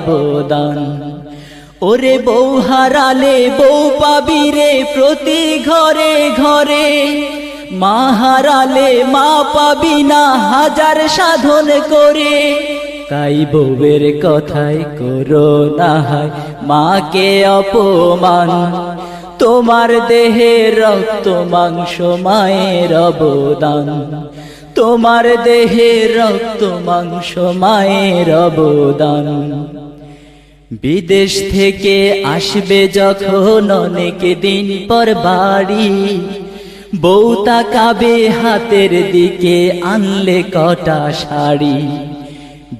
অবদান। ওরে বউ হারালে বউ পাবি রে প্রতি ঘরে ঘরে, মা হারালে মা পাবি না হাজার সাধন করে। তাই বউয়ের কথাই করো না হায় মাকে অপমান, তোমার দেহে রক্ত মাংস মায়ের অবদান, তোমার দেহে রক্ত মাংস মায়ের অবদান। বিদেশ থেকে আসবে যখন অনেক দিন পর বাড়ি, বউ তাকাবে হাতের দিকে আনলে কটা শাড়ি।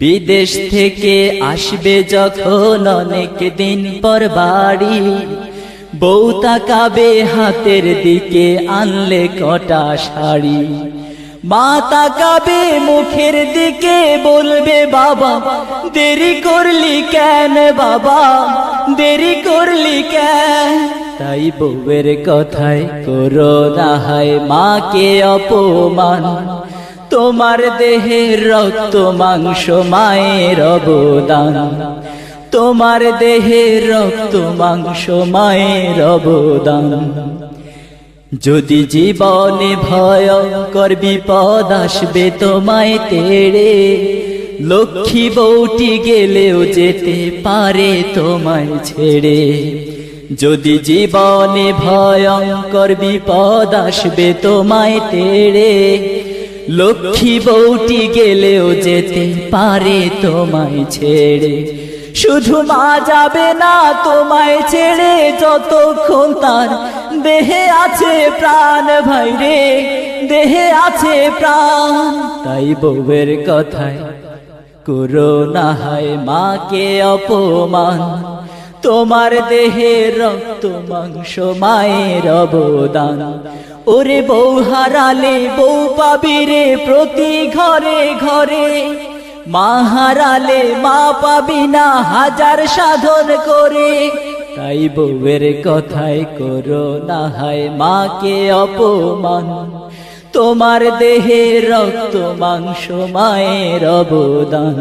বিদেশ থেকে আসবে যখন অনেক দিন পর বাড়ি, বউ তাকাবে হাতের দিকে আনলে কটা শাড়ি। মা তাকাবে মুখের দিকে বলবে বাবা দেরি করলি কেন, বাবা দেরি করলি কেন। তাই বউয়ের কথাই করো না হায় মাকে অপমান, তোমার দেহের রক্ত মাংস মায়ের অবদান, তোমার দেহের রক্ত মাংস মায়ের অবদান। যদি জীবনে ভয়ঙ্কর বিপদ আসবে তোমায় তেড়ে, লক্ষ্মী বউটি গেলেও যেতে পারে তোমায় ছেড়ে। যদি জীবনে ভয়ঙ্কর বিপদ আসবে তোমায় তেড়ে, লক্ষ্মী বউটি গেলেও যেতে পারে তোমায় ছেড়ে। শুধু মা যাবে না তোমায় ছেড়ে যতক্ষণ তার দেহে আছে প্রাণ, ভাই রে দেহে আছে প্রাণ। তাই বউয়ের কথায় করো না হায় মাকে অপমান, তোমার দেহে রক্ত মাংস মায়ের অবদান। ওরে বউ হারালে বউ পাবি রে প্রতি ঘরে ঘরে, মা হারালে মা পাবি না হাজার সাধন করে। তাই বউয়ের কথাই করো না হায় মাকে অপমান, তোমার দেহে রক্ত মাংস মায়ের অবদান,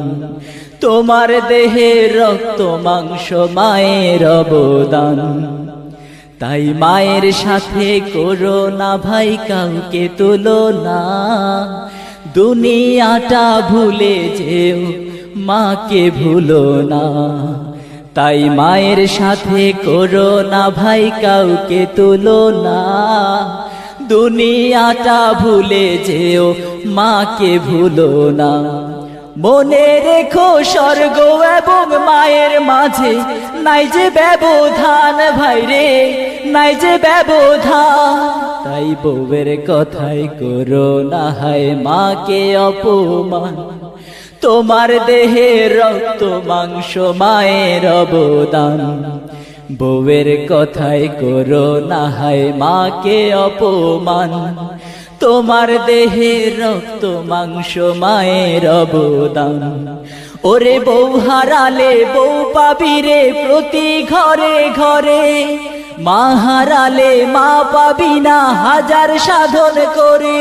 তোমার দেহে রক্ত মাংস মায়ের অবদান। তাই মায়ের সাথে করো না ভাই কাউকে তুলনা, দুনিয়াটা ভুলে যেও মাকে ভুলো না। তাই মায়ের সাথে করো না ভাই কাউকে তুলনা, দুনিয়াটা ভুলে যেও মাকে ভুলো না। মনে রেখো স্বর্গ এবং মায়ের মাঝে নাই যে ব্যবধান, ভাই রে নাই যে ব্যবধান। তাই বউয়ের কথাই করো না হায় মাকে অপমান, তোমার দেহে রক্ত মাংস মায়ের অবদান। বউয়ের কথাই করো না হায় মাকে অপমান, তোমার দেহে রক্ত মাংস মায়ের অবদান। ওরে বউ হারালে বউ পাবি রে প্রতি ঘরে ঘরে, মা হারালে মা পাবি না হাজার সাধন করে।